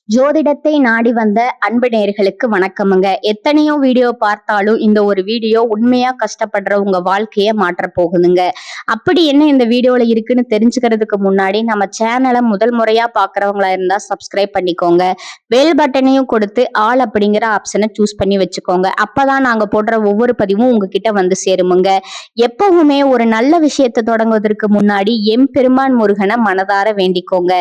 ஜோதிடத்தை நாடி வந்த அன்பு நேயர்களுக்கு வணக்கமுங்க. எத்தனையோ வீடியோ பார்த்தாலும் இந்த ஒரு வீடியோ உண்மையா கஷ்டப்படுற உங்க வாழ்க்கைய மாற்ற போகுதுங்க. அப்படி என்ன இந்த வீடியோல இருக்குன்னு தெரிஞ்சுக்கிறதுக்கு முன்னாடி நம்ம சேனலை முதல் முறையா பாக்குறவங்களா இருந்தா சப்ஸ்கிரைப் பண்ணிக்கோங்க. பெல் பட்டனையும் கொடுத்து ஆல் அப்படிங்கிற ஆப்ஷனை சூஸ் பண்ணி வச்சுக்கோங்க. அப்பதான் நாங்க போடுற ஒவ்வொரு பதிவும் உங்ககிட்ட வந்து சேருமுங்க. எப்பவுமே ஒரு நல்ல விஷயத்தை தொடங்குவதற்கு முன்னாடி எம்பெருமான் முருகனை மனதார வேண்டிக்கோங்க.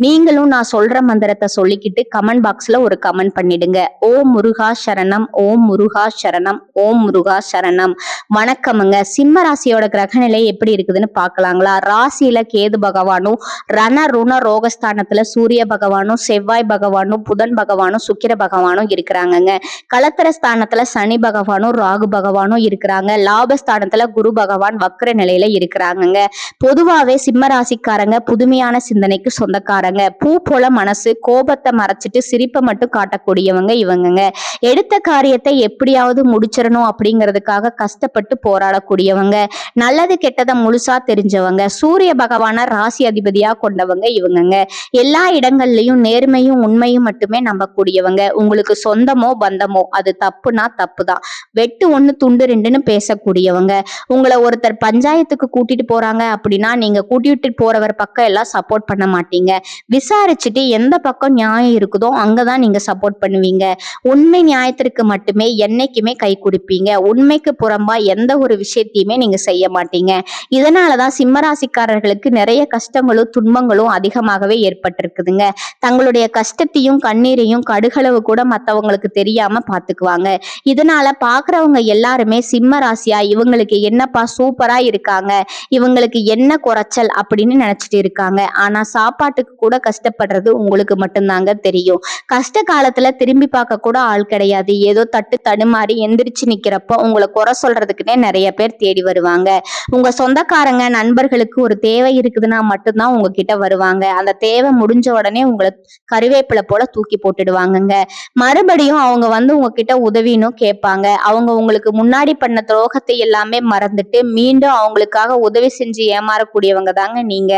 நீங்களும் நான் சொல்ற மந்திரத்தை சொல்லிக்கிட்டு கமெண்ட் பாக்ஸ்ல ஒரு கமெண்ட் பண்ணிடுங்க. ஓம் முருகா சரணம், ஓம் முருகா சரணம், ஓம் முருகா சரணம். வணக்கமுங்க. சிம்ம ராசியோட கிரகநிலை எப்படி இருக்குதுன்னு பாக்கலாங்களா? ராசியில கேது பகவானும், ரண ருண ரோகஸ்தானத்துல சூரிய பகவானும், செவ்வாய் பகவானும், புதன் பகவானும், சுக்கிர பகவானும் இருக்கிறாங்கங்க. களத்திர ஸ்தானத்துல சனி பகவானும், ராகு பகவானும் இருக்கிறாங்க. லாபஸ்தானத்துல குரு பகவான் வக்ர நிலையில இருக்கிறாங்கங்க. பொதுவாவே சிம்ம ராசிக்காரங்க புதுமையான சிந்தனைக்கு சொந்தக்காரங்க. பூ போல மனசு, கோபத்தை மறைச்சிட்டு சிரிப்பை மட்டும் காட்டக்கூடியவங்க இவங்கங்க. எடுத்த காரியத்தை எப்படியாவது முடிச்சிடணும் அப்படிங்கிறதுக்காக கஷ்டப்பட்டு போராடக்கூடியவங்க. நல்லது கெட்டதை முழுசா தெரிஞ்சவங்க. சூரிய பகவான ராசி அதிபதியா கொண்டவங்க இவங்கங்க. எல்லா இடங்கள்லயும் நேர்மையும் உண்மையும் மட்டுமே நம்பக்கூடியவங்க. உங்களுக்கு சொந்தமோ பந்தமோ அது தப்புனா தப்புதான், வெட்டு ஒண்ணு துண்டு ரெண்டுன்னு பேசக்கூடியவங்க. உங்களை ஒருத்தர் பஞ்சாயத்துக்கு கூட்டிட்டு போறாங்க அப்படின்னா நீங்க கூட்டிட்டு போறவர் பக்கம் எல்லாம் சப்போர்ட் பண்ண மாட்டீங்க. விசாரிச்சுட்டு எந்த பக்கம் நியாயம் இருக்குதோ அங்கதான் நீங்க சப்போர்ட் பண்ணுவீங்க. உண்மை நியாயத்திற்கு மட்டுமே என்னைக்குமே கை கொடுப்பீங்க. உண்மைக்கு புறம்பா எந்த ஒரு விஷயத்தையுமே நீங்க செய்ய மாட்டீங்க. இதனாலதான் சிம்மராசிக்காரர்களுக்கு நிறைய கஷ்டங்களும் துன்பங்களும் அதிகமாகவே ஏற்பட்டிருக்குதுங்க. தங்களுடைய கஷ்டத்தையும் கண்ணீரையும் கடுகளவு கூட மத்தவங்களுக்கு தெரியாம பாத்துக்குவாங்க. இதனால பாக்குறவங்க எல்லாருமே சிம்ம ராசியா இவங்களுக்கு என்னப்பா சூப்பரா இருக்காங்க, இவங்களுக்கு என்ன குறைச்சல் அப்படின்னு நினைச்சிட்டு இருக்காங்க. ஆனா சாப்பாட்டுக்கு கூட கஷ்டப்படுறது உங்களுக்கு மட்டும்தாங்க தெரியும். கஷ்ட காலத்துல திரும்பி பார்க்க கூட ஆள் கிடையாது. ஏதோ தட்டு தடுமாறி எந்திரிச்சு நிக்கிறப்போ உங்களை குறை சொல்றதுக்குன்னே நிறைய பேர் தேடி வருவாங்க. உங்க சொந்தக்காரங்க நண்பர்களுக்கு ஒரு தேவை இருக்குதுன்னா மட்டும்தான் உங்ககிட்ட வருவாங்க. அந்த தேவை முடிஞ்ச உடனே உங்களை கருவேப்பிலை போல தூக்கி போட்டுடுவாங்கங்க. மறுபடியும் அவங்க வந்து உங்ககிட்ட உதவின்னு கேட்பாங்க. அவங்க உங்களுக்கு முன்னாடி பண்ண துரோகத்தை எல்லாமே மறந்துட்டு மீண்டும் அவங்களுக்காக உதவி செஞ்சு ஏமாறக்கூடியவங்க தாங்க நீங்க.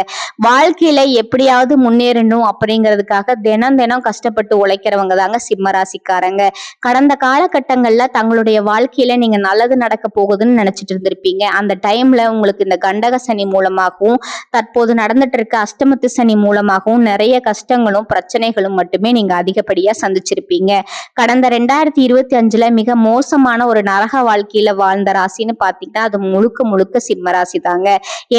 வாழ்க்கையில எப்படியாவது முன்னேறணும் அப்படிங்கிறதுக்காக தினம் தினம் கஷ்டப்பட்டு உழைக்கிறவங்க தாங்க சிம்ம ராசிக்காரங்க. கடந்த காலகட்டங்கள்ல தங்களுடைய வாழ்க்கையில நீங்க நல்லது நடக்க போகுதுன்னு நினைச்சிட்டு இருந்திருப்பீங்க. அந்த டைம்ல உங்களுக்கு இந்த கண்டக சனி மூலமாகவும் தற்போது நடந்துட்டு இருக்க அஷ்டமத்து சனி மூலமாகவும் நிறைய கஷ்டங்களும் பிரச்சனைகளும் மட்டுமே நீங்க அதிகப்படியா சந்திச்சிருப்பீங்க. கடந்த 2025 மிக மோசமான ஒரு நரக வாழ்க்கையில வாழ்ந்த ராசின்னு பாத்தீங்கன்னா அது முழுக்க முழுக்க சிம்ம ராசி தாங்க.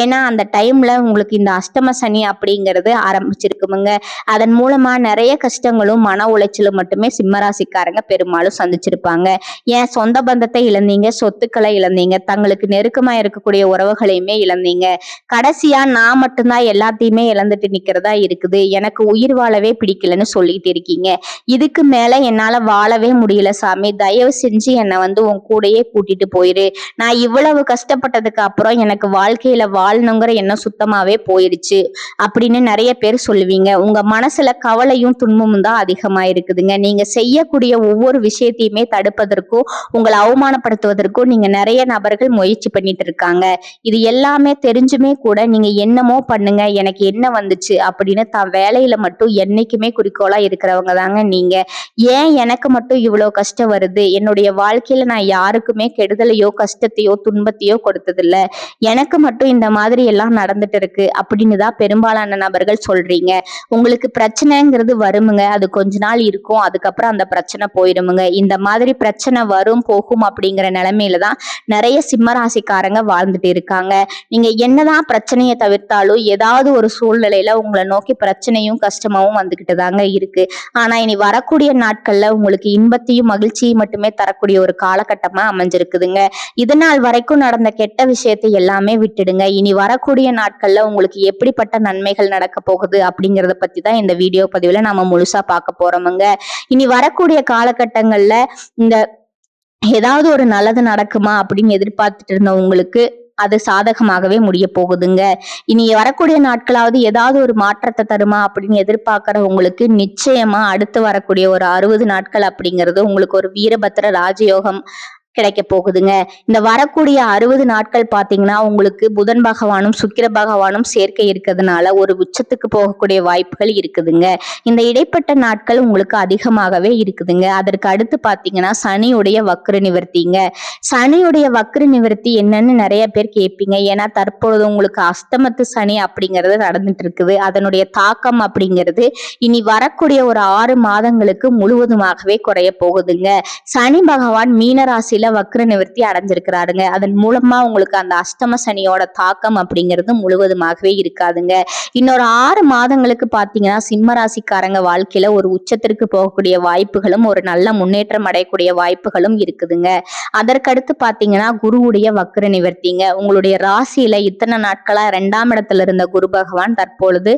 ஏன்னா அந்த டைம்ல உங்களுக்கு இந்த அஷ்டம சனி அப்படிங்கிறது ஆரம்பிச்சிருக்குமுங்க. அதன் மூலமா நிறைய கஷ்டங்களும் மன உளைச்சலும் மட்டுமே சிம்ம ராசிக்காரங்க பெரும்பாலும் சந்திச்சிருப்பாங்க. ஏன் சொந்த பந்தத்தை இழந்தீங்க, சொத்துக்களை இழந்தீங்க, தங்களுக்கு நெருக்கமா இருக்கக்கூடிய உறவுகளையுமே இழந்தீங்க. கடைசியா நான் மட்டும்தான் எல்லாத்தையுமே இழந்துட்டு நிக்கிறதா இருக்குது, எனக்கு உயிர் வாழவே பிடிக்கலன்னு சொல்லிட்டு இருக்கீங்க. இதுக்கு மேல என்னால வாழவே முடியல சாமி, தயவு செஞ்சு என்னை வந்து உன் கூடயே கூட்டிட்டு போயிரு. நான் இவ்வளவு கஷ்டப்பட்டதுக்கு அப்புறம் எனக்கு வாழ்க்கையில வாழணுங்கிற எண்ணம் சுத்தமாவே போயிருச்சு அப்படின்னு நிறைய பேர் சொல்லுவீங்க. உங்க மனசுல கவலையும் துன்பமும் தான் அதிகமா இருக்குதுங்க. நீங்க செய்யக்கூடிய ஒவ்வொரு விஷயத்தையுமே தடுப்பதற்கும் உங்களை அவமானப்படுத்துவதற்கும் நீங்க நிறைய நபர்கள் முயற்சி பண்ணிட்டு இருக்காங்க. இது எல்லாமே தெரிஞ்சுமே கூட நீங்க என்னமோ பண்ணுங்க, எனக்கு என்ன வந்துச்சு அப்படின்னு தான் வேலையில மட்டும் என்னைக்குமே குறிக்கோளா இருக்கிறவங்க தாங்க நீங்க. ஏன் எனக்கு மட்டும் இவ்வளவு கஷ்டம் வருது, என்னுடைய வாழ்க்கையில நான் யாருக்குமே கெடுதலையோ கஷ்டத்தையோ துன்பத்தையோ கொடுத்ததில்ல, எனக்கு மட்டும் இந்த மாதிரி எல்லாம் நடந்துட்டு இருக்கு அப்படின்னு தான் பெரும்பாலான நபர்கள் சொல்றீங்க. உங்களுக்கு பிரச்சனைங்கிறது வருமுங்க, அது கொஞ்ச நாள் இருக்கும், அதுக்கப்புறம் அந்த பிரச்சனை போயிடுமுங்க. இந்த மாதிரி பிரச்சனை வரும் போகும் அப்படிங்கிற நிலைமையில தான் நிறைய சிம்மராசிக்காரங்க வாழ்ந்துட்டு இருக்காங்க. நீங்க என்னதான் பிரச்சனையை தவிர்த்தாலும் ஏதாவது ஒரு சூழ்நிலையில உங்களை நோக்கி பிரச்சனையும் கஷ்டமாவும் வந்துகிட்டு தாங்க இருக்கு. ஆனா இனி வரக்கூடிய நாட்கள்ல உங்களுக்கு இன்பத்தையும் மகிழ்ச்சியும் மட்டுமே தரக்கூடிய ஒரு காலகட்டமா அமைஞ்சிருக்குதுங்க. இதனால் வரைக்கும் நடந்த கெட்ட விஷயத்தை எல்லாமே விட்டுடுங்க. இனி வரக்கூடிய நாட்கள்ல உங்களுக்கு எப்படிப்பட்ட நன்மைகள் நடக்க போகுது அப்படிங்கறத பத்தி தான் இந்த வீடியோ பதிவுல நாம முழுசா பார்க்க போறோமுங்க. இனி வரக்கூடிய காலகட்டங்கள்ல இந்த ஏதாவது ஒரு நல்லது நடக்குமா அப்படின்னு எதிர்பார்த்துட்டு இருந்த உங்களுக்கு அது சாதகமாகவே முடிய போகுதுங்க. இனி வரக்கூடிய நாட்களாவது ஏதாவது ஒரு மாற்றத்தை தருமா அப்படின்னு எதிர்பார்க்கிற உங்களுக்கு நிச்சயமா அடுத்து வரக்கூடிய ஒரு 60 நாட்கள் அப்படிங்கிறது உங்களுக்கு ஒரு வீரபத்திர ராஜயோகம் கிடைக்க போகுதுங்க. இந்த வரக்கூடிய 60 நாட்கள் பாத்தீங்கன்னா உங்களுக்கு புதன் பகவானும் சுக்கிர பகவானும் சேர்க்கை இருக்கிறதுனால ஒரு உச்சத்துக்கு போகக்கூடிய வாய்ப்புகள் இருக்குதுங்க. இந்த இடைப்பட்ட நாட்கள் உங்களுக்கு அதிகமாகவே இருக்குதுங்க. அதற்கு அடுத்து பாத்தீங்கன்னா சனியுடைய வக்ர நிவர்த்திங்க. சனியுடைய வக்ர நிவர்த்தி என்னன்னு நிறைய பேர் கேட்பீங்க. ஏன்னா தற்பொழுது உங்களுக்கு அஸ்தமத்து சனி அப்படிங்கிறது நடந்துட்டு இருக்குது. அதனுடைய தாக்கம் அப்படிங்கிறது இனி வரக்கூடிய ஒரு 6 மாதங்களுக்கு முழுவதுமாகவே குறைய போகுதுங்க. சனி பகவான் மீன ராசியில வக்ர நிவர்த்தி அடைஞ்சிருக்கிறாருங்க. அதன் மூலமா உங்களுக்கு அந்த அஷ்டம சனியோட தாக்கம் அப்படிங்கிறது முழுவதுமாகவே இருக்காதுங்க. இன்னொரு 6 மாதங்களுக்கு பாத்தீங்கன்னா சிம்ம ராசிக்காரங்க வாழ்க்கையில ஒரு உச்சத்திற்கு போகக்கூடிய வாய்ப்புகளும் ஒரு நல்ல முன்னேற்றம் அடையக்கூடிய வாய்ப்புகளும் இருக்குதுங்க. அதற்கடுத்து பாத்தீங்கன்னா குருவுடைய வக்ர நிவர்த்திங்க. உங்களுடைய ராசியில இத்தனை நாட்களா 2ஆம் இடத்துல இருந்த குரு பகவான் தற்பொழுது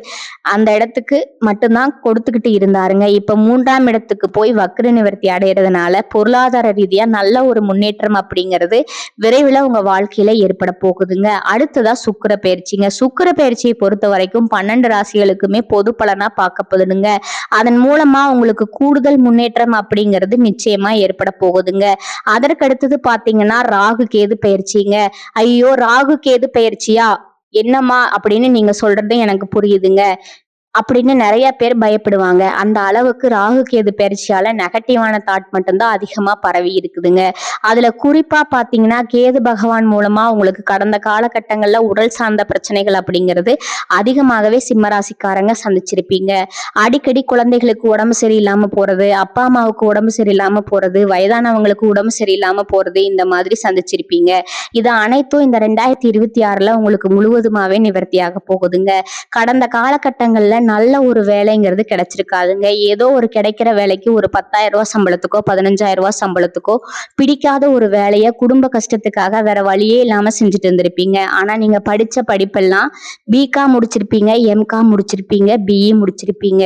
அந்த இடத்துக்கு மட்டும்தான் கொடுத்துக்கிட்டு இருந்தாருங்க. இப்ப 3ஆம் இடத்துக்கு போய் வக்ர நிவர்த்தி அடைகிறதுனால பொருளாதார ரீதியா நல்ல ஒரு முன்னேற்றம் அப்படிங்கிறது விரைவில் உங்க வாழ்க்கையில ஏற்பட போகுதுங்க. அடுத்ததா சுக்கிர பயிற்சிங்க. சுக்கிர பயிற்சியை பொறுத்த வரைக்கும் 12 ராசிகளுக்குமே பொது பலனா பார்க்கப்படுதுங்க. அதன் மூலமா உங்களுக்கு கூடுதல் முன்னேற்றம் அப்படிங்கிறது நிச்சயமா ஏற்பட போகுதுங்க. அதற்கடுத்தது பாத்தீங்கன்னா ராகு கேது பயிற்சிங்க. ஐயோ ராகு கேது பயிற்சியா என்னம்மா அப்படின்னு நீங்க சொல்றது எனக்கு புரியுதுங்க அப்படின்னு நிறைய பேர் பயப்படுவாங்க. அந்த அளவுக்கு ராகு கேது பயிற்சியால நெகட்டிவான தாட் மட்டும்தான் அதிகமா பரவி இருக்குதுங்க. அதுல குறிப்பா பாத்தீங்கன்னா கேது பகவான் மூலமா உங்களுக்கு கடந்த காலகட்டங்கள்ல உடல் சார்ந்த பிரச்சனைகள் அப்படிங்கிறது அதிகமாகவே சிம்மராசிக்காரங்க சந்திச்சிருப்பீங்க. அடிக்கடி குழந்தைகளுக்கு உடம்பு சரியில்லாம போறது, அப்பா அம்மாவுக்கு உடம்பு சரியில்லாம போறது, வயதானவங்களுக்கு உடம்பு சரியில்லாம போறது, இந்த மாதிரி சந்திச்சிருப்பீங்க. இது அனைத்தும் இந்த 2026ல உங்களுக்கு முழுவதுமாவே நிவர்த்தியாக போகுதுங்க. கடந்த காலகட்டங்கள்ல நல்ல ஒரு வேலைங்கிறது கிடைச்சிருக்காதுங்க. ஏதோ ஒரு கிடைக்கிற வேலைக்கு ஒரு 10,000 ரூபாய் சம்பளத்துக்கோ 15,000 ரூபாய் சம்பளத்துக்கோ பிடிக்காத ஒரு வேலையை குடும்ப கஷ்டத்துக்காக வேற வழியே இல்லாம செஞ்சுட்டு இருந்திருப்பீங்க. ஆனா நீங்க படிச்ச படிப்பெல்லாம் பிகாம் முடிச்சிருப்பீங்க, எம்காம் முடிச்சிருப்பீங்க, பிஇ முடிச்சிருப்பீங்க.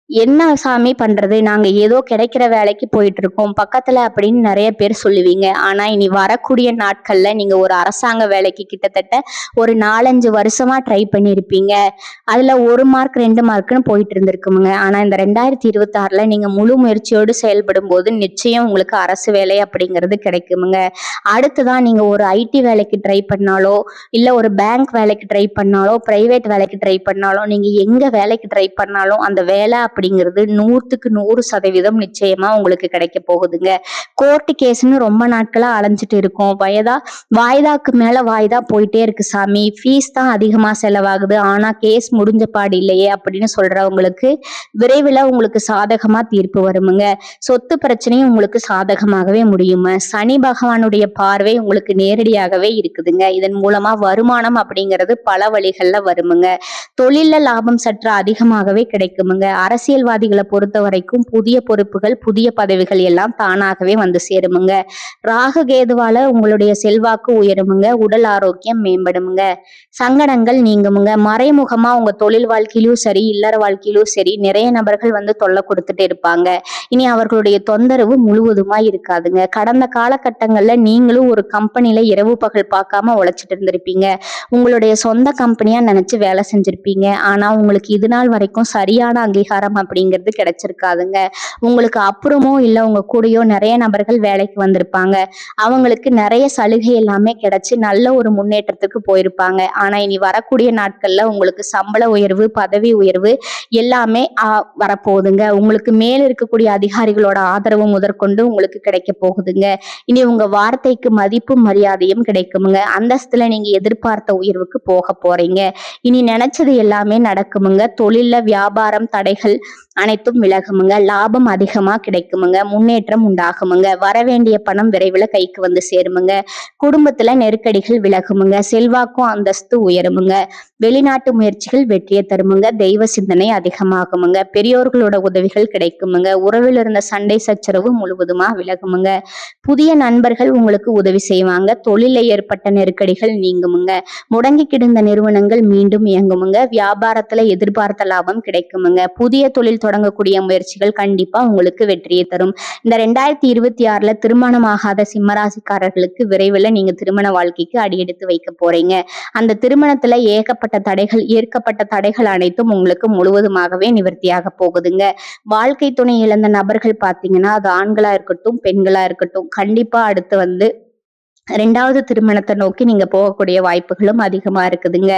என்ன சாமி பண்றது, நாங்க ஏதோ கிடைக்கிற வேலைக்கு போயிட்டு இருக்கோம் பக்கத்துல அப்படின்னு நிறைய பேர் சொல்லுவீங்க. ஆனா இனி வரக்கூடிய நாட்கள்ல நீங்க ஒரு அரசாங்க வேலைக்கு கிட்டத்தட்ட ஒரு 4-5 வருஷமா ட்ரை பண்ணிருப்பீங்க. அதுல 1 மார்க் 2 மார்க்னு போயிட்டு இருந்திருக்குமுங்க. ஆனா இந்த 2026ல நீங்க முழு முயற்சியோடு செயல்படும் போது நிச்சயம் உங்களுக்கு அரசு வேலை அப்படிங்கிறது கிடைக்குமுங்க. அடுத்துதான் நீங்க ஒரு ஐடி வேலைக்கு ட்ரை பண்ணாலோ இல்ல ஒரு பேங்க் வேலைக்கு ட்ரை பண்ணாலோ பிரைவேட் வேலைக்கு ட்ரை பண்ணாலோ நீங்க எங்க வேலைக்கு ட்ரை பண்ணாலும் அந்த வேலை அப்படிங்கிறது 100க்கு 100% நிச்சயமா உங்களுக்கு கிடைக்க போகுதுங்க. கோர்ட்டு கேஸ்ன்னு ரொம்ப நாட்களா அலைஞ்சிட்டு இருக்கோம். வாய்தாக்கு மேல வாய்தா போயிட்டே இருக்கு சாமி, ஃபீஸ் தான் அதிகமா செலவாகுது, ஆனா கேஸ் முடிஞ்ச பாடு இல்லையே அப்படின்னு சொல்றவங்களுக்கு விரைவில் உங்களுக்கு சாதகமா தீர்ப்பு வருமுங்க. சொத்து பிரச்சனையும் உங்களுக்கு சாதகமாகவே முடியுமா. சனி பகவானுடைய பார்வை உங்களுக்கு நேரடியாகவே இருக்குதுங்க. இதன் மூலமா வருமானம் அப்படிங்கிறது பல வழிகள்ல வருமுங்க. தொழில்ல லாபம் சற்று அதிகமாகவே கிடைக்குமுங்க. அரசியல்வாதிகளை பொறுத்த வரைக்கும் புதிய பொறுப்புகள் புதிய பதவிகள் எல்லாம் தானாகவே வந்து சேருமுங்க. ராகு கேதுவால உங்களுடைய செல்வாக்கு உயருமுங்க. உடல் ஆரோக்கியம் மேம்படுமுங்க. சங்கடங்கள் நீங்குமுங்க. மறைமுகமா உங்க தொழில் வாழ்க்கையிலும் சரி இல்லற வாழ்க்கையிலும் சரி நிறைய நபர்கள் வந்து தொல்லை கொடுத்துட்டு இருப்பாங்க. இனி அவர்களுடைய தொந்தரவு முழுவதுமா இருக்காதுங்க. கடந்த காலகட்டங்கள்ல நீங்களும் ஒரு கம்பெனில இரவு பகல் பார்க்காம உழைச்சிட்டு இருந்திருப்பீங்க. உங்களுடைய சொந்த கம்பெனியா நினைச்சு வேலை செஞ்சிருப்பீங்க. ஆனா உங்களுக்கு இது நாள் வரைக்கும் சரியான அங்கீகாரம் அப்படிங்கிறது கிடைச்சிருக்காதுங்க. உங்களுக்கு அப்புறமோ இல்ல உங்க கூடயோ நிறைய நபர்கள் வேலைக்கு வந்திருப்பாங்க. அவங்களுக்கு நிறைய சலுகை எல்லாமே கிடைச்சு நல்ல ஒரு முன்னேற்றத்துக்கு போயிருப்பாங்க. ஆனா இனி வரக்கூடிய நாட்கள்ல உங்களுக்கு சம்பள உயர்வு பதவி உயர்வு எல்லாமே வரப்போகுதுங்க. உங்களுக்கு மேல இருக்கக்கூடிய அதிகாரிகளோட ஆதரவு முதற்கொண்டு உங்களுக்கு கிடைக்க போகுதுங்க. இனி உங்க வார்த்தைக்கு மதிப்பும் மரியாதையும் கிடைக்குமுங்க. அந்தஸ்துல நீங்க எதிர்பார்த்த உயர்வுக்கு போக போறீங்க. இனி நினைச்சது எல்லாமே நடக்குமுங்க. தொழில்ல வியாபாரம் தடைகள் அனைத்தும் விலகுமுங்க. லாபம் அதிகமா கிடைக்குமுங்க. முன்னேற்றம் உண்டாகுமுங்க. வரவேண்டிய பணம் விரைவில் கைக்கு வந்து சேருமுங்க. குடும்பத்துல நெருக்கடிகள் விலகுமுங்க. செல்வாக்கும் அந்தஸ்து உயருமுங்க. வெளிநாட்டு முயற்சிகள் வெற்றியை தருமுங்க. தெய்வ சிந்தனை அதிகமாகுமுங்க. பெரியோர்களோட உதவிகள் கிடைக்குமுங்க. உறவில் இருந்த சண்டை சச்சரவு முழுவதுமா விலகுமுங்க. புதிய நண்பர்கள் உங்களுக்கு உதவி செய்வாங்க. தொழில ஏற்பட்ட நெருக்கடிகள் நீங்குமுங்க. முடங்கி கிடந்த நிறுவனங்கள் மீண்டும் இயங்குமுங்க. வியாபாரத்துல எதிர்பார்த்த லாபம் கிடைக்குமுங்க. புதிய தொழில் தொடங்கக்கூடிய முயற்சிகள் கண்டிப்பா உங்களுக்கு வெற்றியை தரும். இந்த 2026ல திருமணமாகாத சிம்மராசிக்காரர்களுக்கு விரைவில் நீங்க திருமண வாழ்க்கைக்கு அடியெடுத்து வைக்க போறீங்க. அந்த திருமணத்துல ஏகப்பட்ட தடைகள், ஏற்கப்பட்ட தடைகள் அனைத்தும் உங்களுக்கு முழுவதுமாகவே நிவர்த்தியாக போகுதுங்க. வாழ்க்கை துணை இழந்த நபர்கள் பாத்தீங்கன்னா, அது ஆண்களா இருக்கட்டும், பெண்களா இருக்கட்டும், கண்டிப்பா அடுத்து 2வது திருமணத்தை நோக்கி நீங்க போகக்கூடிய வாய்ப்புகளும் அதிகமா இருக்குதுங்க.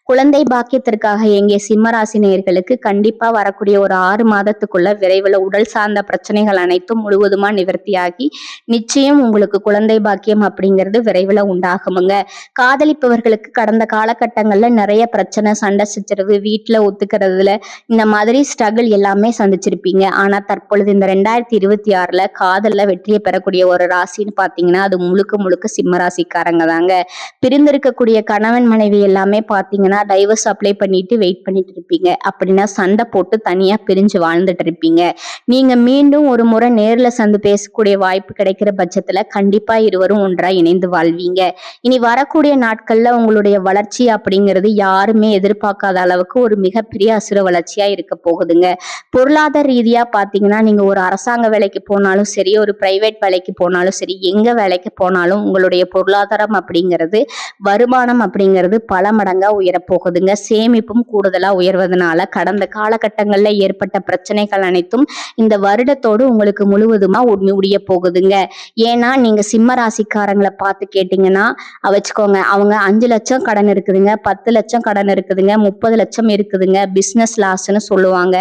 குழந்தை பாக்கியத்திற்காக எங்கே சிம்மராசி நேயர்களுக்கு கண்டிப்பா வரக்கூடிய ஒரு 6 மாதத்துக்குள்ள விரைவில் உடல் சார்ந்த பிரச்சனைகள் அனைத்தும் முழுவதுமா நிவர்த்தியாகி நிச்சயம் உங்களுக்கு குழந்தை பாக்கியம் அப்படிங்கிறது விரைவில் உண்டாகுமுங்க. காதலிப்பவர்களுக்கு கடந்த காலகட்டங்கள்ல நிறைய பிரச்சனை, சண்டை சச்சரவு, வீட்டுல ஒத்துக்கிறதுல இந்த மாதிரி ஸ்ட்ரகிள் எல்லாமே சந்திச்சிருப்பீங்க. ஆனா தற்பொழுது இந்த 2026ல காதல்ல வெற்றியை பெறக்கூடிய ஒரு ராசின்னு பாத்தீங்கன்னா அது முழுக்க முழுக்க சிம்மராசிக்காரங்க தாங்க. பிரிந்திருக்கக்கூடிய கணவன் மனைவி எல்லாமே பாத்தீங்கன்னா டைவர்ஸ் அப்ளை பண்ணிட்டு வெயிட் பண்ணிட்டு இருப்பீங்க. அப்படின்னா சண்டை போட்டு தனியா பிரிஞ்சு வாழ்ந்துட்டு இருப்பீங்க. நீங்க மீண்டும் ஒரு முறை நேர்ல சந்து பேசக்கூடிய வாய்ப்பு கிடைக்கிற பட்சத்துல கண்டிப்பா இருவரும் ஒன்றா இணைந்து வாழ்வீங்க. இனி வரக்கூடிய நாட்கள்ல உங்களுடைய வளர்ச்சி அப்படிங்கிறது யாருமே எதிர்பார்க்காத அளவுக்கு ஒரு மிகப்பெரிய அசுர வளர்ச்சியா இருக்க போகுதுங்க. பொருளாதார ரீதியா பாத்தீங்கன்னா நீங்க ஒரு அரசாங்க வேலைக்கு போனாலும் சரி, ஒரு பிரைவேட் வேலைக்கு போனாலும் சரி, எங்க வேலைக்கு போனாலும் உங்களுடைய பொருளாதாரம் அப்படிங்கிறது, வருமானம் அப்படிங்கிறது பல மடங்கா உயரப்போகுதுங்க. சேமிப்பும் கூடுதலா உயர்வதனால கடந்த காலகட்டங்கள்ல ஏற்பட்ட பிரச்சனைகள் அனைத்தும் இந்த வருடத்தோடு உங்களுக்கு முழுவதுமா முடிய போகுதுங்க. ஏன்னா நீங்க சிம்ம ராசிக்காரங்களை பார்த்து கேட்டீங்கன்னா வச்சுக்கோங்க, அவங்க 5 லட்சம் கடன் இருக்குதுங்க, 10 லட்சம் கடன் இருக்குதுங்க, 30 லட்சம் இருக்குதுங்க, பிசினஸ் லாஸ்ன்னு சொல்லுவாங்க.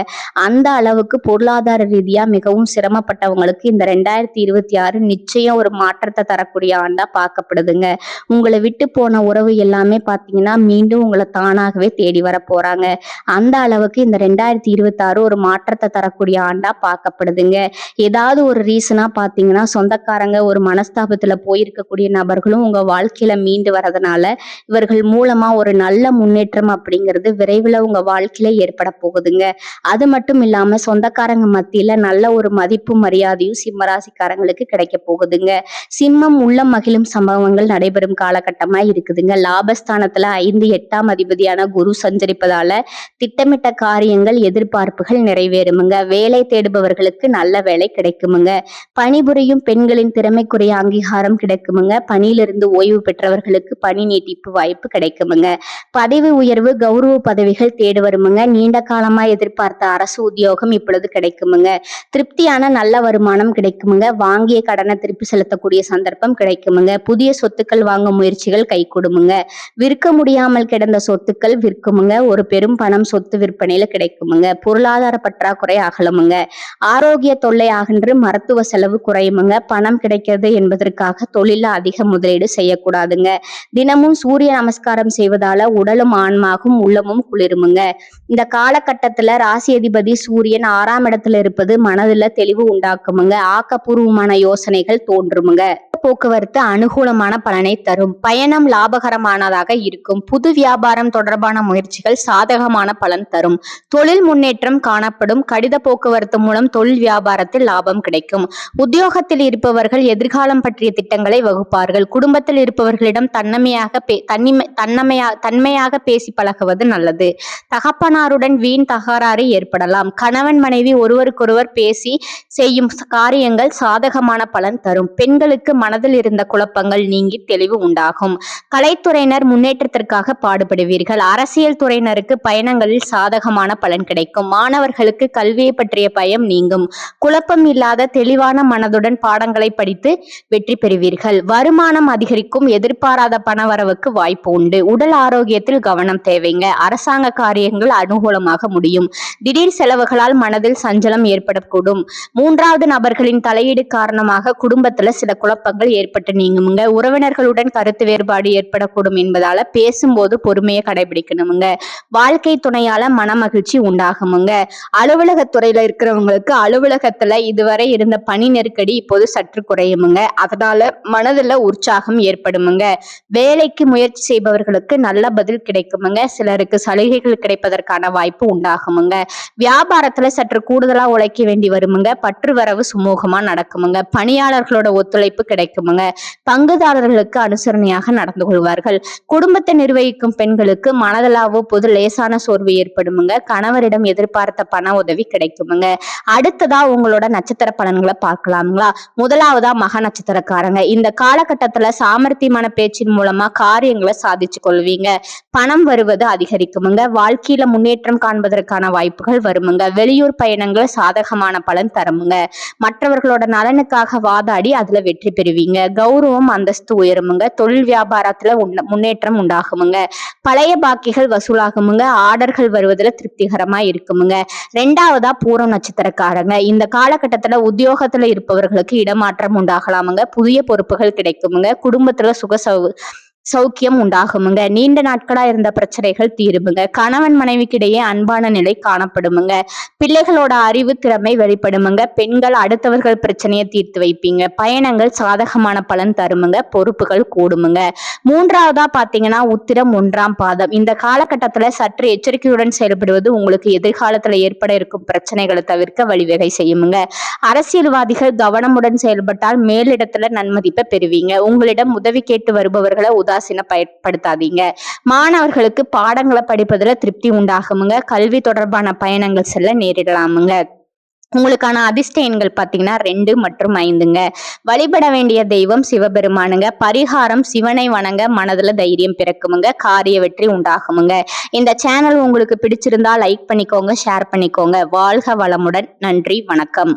அந்த அளவுக்கு பொருளாதார ரீதியா மிகவும் சிரமப்பட்டவங்களுக்கு இந்த 2026 நிச்சயம் ஒரு மாற்றத்தை தரக்கூடிய ஆண்டா பார்க்கப்படுதுங்க. உங்களை விட்டு போன உறவு எல்லாமே பாத்தீங்கன்னா மீண்டும் உங்களை தானாகவே தேடி வர போறாங்க. அந்த அளவுக்கு இந்த 2026 ஒரு மாற்றத்தை தரக்கூடிய ஆண்டா பார்க்கப்படுதுங்க. ஏதாவது ஒரு ரீசனா பாத்தீங்கன்னா சொந்தக்காரங்க ஒரு மனஸ்தாபத்துல போயிருக்கக்கூடிய நபர்களும் உங்க வாழ்க்கையில மீண்டு வரதுனால இவர்கள் மூலமா ஒரு நல்ல முன்னேற்றம் அப்படிங்கிறது விரைவில் உங்க வாழ்க்கையில ஏற்பட போகுதுங்க. அது மட்டும் இல்லாம சொந்தக்காரங்க மத்தியில நல்ல ஒரு மதிப்பு மரியாதையும் சிம்மராசிக்காரங்களுக்கு கிடைக்க போகுதுங்க. சிம்மம் உள்ள மகிழும் சம்பவங்கள் நடைபெறும் காலகட்டமா இருக்குதுங்க. லாபஸ்தானத்துல 5, 8ஆம் அதிபதியான குரு சஞ்சரிப்பதால திட்டமிட்ட காரியங்கள், எதிர்பார்ப்புகள் நிறைவேறுமுங்க. வேலை தேடுபவர்களுக்கு நல்ல வேலை கிடைக்குமுங்க. பணிபுரியும் பெண்களின் திறமைக்குரிய அங்கீகாரம் கிடைக்குமுங்க. பணியிலிருந்து ஓய்வு பெற்றவர்களுக்கு பணி நீட்டிப்பு வாய்ப்பு கிடைக்குமுங்க. பதவி உயர்வு, கௌரவ பதவிகள் தேடி வருமுங்க. நீண்ட காலமா எதிர்பார்த்த அரசு உத்தியோகம் இப்பொழுது கிடைக்குமுங்க. திருப்தியான நல்ல வருமானம் கிடைக்குமுங்க. வாங்கிய கடனை திருப்பி செலுத்தக்கூடிய சந்தர்ப்பம் கிடைக்குமுங்க. புதிய சொத்துக்கள் வாங்கும் முயற்சிகள் கைகூடுமுங்க. விற்க முடியாமல் கிடந்த சொத்துக்கள் விற்குமுங்க. ஒரு பெரும் பணம் சொத்து விற்பனையில கிடைக்குமுங்க. பொருளாதார பற்றாக்குறை அகலுமுங்க. ஆரோக்கிய தொல்லை அகன்று மருத்துவ செலவு குறையுமுங்க. பணம் கிடைக்கிறது என்பதற்காக தொழில அதிக முதலீடு செய்யக்கூடாதுங்க. தினமும் சூரிய நமஸ்காரம் செய்வதால உடலும் ஆன்மாகும் உள்ளமும் குளிருமுங்க. இந்த காலகட்டத்துல ராசி அதிபதி சூரியன் 6ஆம் இடத்துல இருப்பது மனதுல தெளிவு உண்டாக்குமுங்க. ஆக்கப்பூர்வமான யோசனைகள் தோன்றுமுங்க. போக்குவரத்து அனுகூலமான பலனை தரும். பயணம் லாபகரமானதாக இருக்கும். புது வியாபாரம் தொடர்பான முயற்சிகள் சாதகமான பலன் தரும். தொழில் முன்னேற்றம் காணப்படும். கடித போக்குவரத்து மூலம் தொழில் வியாபாரத்தில் லாபம் கிடைக்கும். உத்தியோகத்தில் இருப்பவர்கள் எதிர்காலம் பற்றிய திட்டங்களை வகுப்பார்கள். குடும்பத்தில் இருப்பவர்களிடம் தன்மையாக பேசி பழகுவது நல்லது. தகப்பனாருடன் வீண் தகராறு ஏற்படலாம். கணவன் மனைவி ஒருவருக்கொருவர் பேசி செய்யும் காரியங்கள் சாதகமான பலன் தரும். பெண்களுக்கு மனதில் இருந்த குழப்பங்கள் நீங்கி தெளிவு உண்டாகும். கலைத்துறையினர் முன்னேற்றத்திற்காக பாடுபடுவீர்கள். அரசியல் துறையினருக்கு பயணங்களில் சாதகமான பலன் கிடைக்கும். மாணவர்களுக்கு கல்வியை பற்றிய பயம் நீங்கும். குழப்பம் இல்லாத தெளிவான மனதுடன் பாடங்களை படித்து வெற்றி பெறுவீர்கள். வருமானம் அதிகரிக்கும். எதிர்பாராத பணவரவுக்கு வாய்ப்பு உண்டு. உடல் ஆரோக்கியத்தில் கவனம் தேவைங்க. அரசாங்க காரியங்கள் அனுகூலமாக முடியும். திடீர் செலவுகளால் மனதில் சஞ்சலம் ஏற்படக்கூடும். 3வது நபர்களின் தலையீடு காரணமாக குடும்பத்துல சில குழப்பங்கள் ஏற்பட்டு நீங்குமுங்க. உறவினர்களுடன் கருத்து வேறுபாடு ஏற்படக்கூடும் என்பதால பேசும்போது பொறுமையை கடைபிடிக்கணுமுங்க. வாழ்க்கை துணையால மன மகிழ்ச்சி உண்டாகுமுங்க. அலுவலகத்துறையில இருக்கிறவங்களுக்கு அலுவலகத்துல இதுவரை இருந்த பணி நெருக்கடி இப்போது சற்று குறையுமுங்க. அதனால மனதுல உற்சாகம் ஏற்படுமுங்க. வேலைக்கு முயற்சி செய்பவர்களுக்கு நல்ல பதில் கிடைக்குமுங்க. சிலருக்கு சலுகைகள் கிடைப்பதற்கான வாய்ப்பு உண்டாகுமுங்க. வியாபாரத்துல சற்று கூடுதலா உழைக்க வேண்டி வருமுங்க. பற்று வரவு சுமூகமா நடக்குமுங்க. பணியாளர்களோட ஒத்துழைப்பு கிடைக்கும். கிடைக்குமுங்க. பங்குதாரர்களுக்கு அனுசரணையாக நடந்து கொள்வார்கள். குடும்பத்தை நிர்வகிக்கும் பெண்களுக்கு மனதளவு பொது லேசான சோர்வு ஏற்படுமுங்க. கணவரிடம் எதிர்பார்த்த பண உதவி கிடைக்குமுங்க. அடுத்ததா உங்களோட நட்சத்திர பலன்களை பார்க்கலாங்களா? முதலாவதா மக நட்சத்திரக்காரங்க. இந்த காலகட்டத்துல சாமர்த்தியமான பேச்சின் மூலமா காரியங்களை சாதிச்சு கொள்வீங்க. பணம் வருவது அதிகரிக்குமுங்க. வாழ்க்கையில முன்னேற்றம் காண்பதற்கான வாய்ப்புகள் வருமுங்க. வெளியூர் பயணங்கள் சாதகமான பலன் தருமுங்க. மற்றவர்களோட நலனுக்காக வாதாடி அதுல வெற்றி பெறுவீங்க. கௌரவம் அந்தஸ்து உயருமுங்க. தொழில் வியாபாரத்துல முன்னேற்றம் உண்டாகுமுங்க. பழைய பாக்கிகள் வசூலாகுமுங்க. ஆர்டர்கள் வருவதுல திருப்திகரமா இருக்குமுங்க. ரெண்டாவதா பூரம் நட்சத்திரக்காரங்க. இந்த காலகட்டத்துல உத்தியோகத்துல இருப்பவர்களுக்கு இடமாற்றம் உண்டாகலாமுங்க. புதிய பொறுப்புகள் கிடைக்குமுங்க. குடும்பத்துல சௌக்கியம் உண்டாகுமுங்க. நீண்ட நாட்களா இருந்த பிரச்சனைகள் தீருமுங்க. கணவன் மனைவிக்கு இடையே அன்பான நிலை காணப்படுமுங்க. பிள்ளைகளோட அறிவு திறமை வெளிப்படுமுங்க. பெண்கள் அடுத்தவர்கள் பிரச்சனையை தீர்த்து வைப்பீங்க. பயணங்கள் சாதகமான பலன் தருமுங்க. பொறுப்புகள் கூடுமுங்க. மூன்றாவதா பாத்தீங்கன்னா உத்திரம் 1ஆம் பாதம். இந்த காலகட்டத்துல சற்று எச்சரிக்கையுடன் செயல்படுவது உங்களுக்கு எதிர்காலத்துல ஏற்பட இருக்கும் பிரச்சனைகளை தவிர்க்க வழிவகை செய்யுமுங்க. அரசியல்வாதிகள் கவனமுடன் செயல்பட்டால் மேலிடத்துல நன்மதிப்பை பெறுவீங்க. உங்களிடம் உதவி கேட்டு வருபவர்களை பயன்படுத்தாதீங்க. மாணவர்களுக்கு பாடங்களை படிப்பதுல திருப்தி உண்டாகுமுங்க. கல்வி தொடர்பான பயணங்கள் செல்ல நேரிடலாமுங்க. உங்களுக்கான அதிர்ஷ்ட எண்கள் பாத்தீங்கன்னா 2 மற்றும் 5ங்க. வழிபட வேண்டிய தெய்வம் சிவபெருமானுங்க. பரிகாரம் சிவனை வணங்க மனதுல தைரியம் பிறக்குமுங்க. காரிய வெற்றி உண்டாகுமுங்க. இந்த சேனல் உங்களுக்கு பிடிச்சிருந்தா லைக் பண்ணிக்கோங்க, ஷேர் பண்ணிக்கோங்க. வாழ்க வளமுடன். நன்றி, வணக்கம்.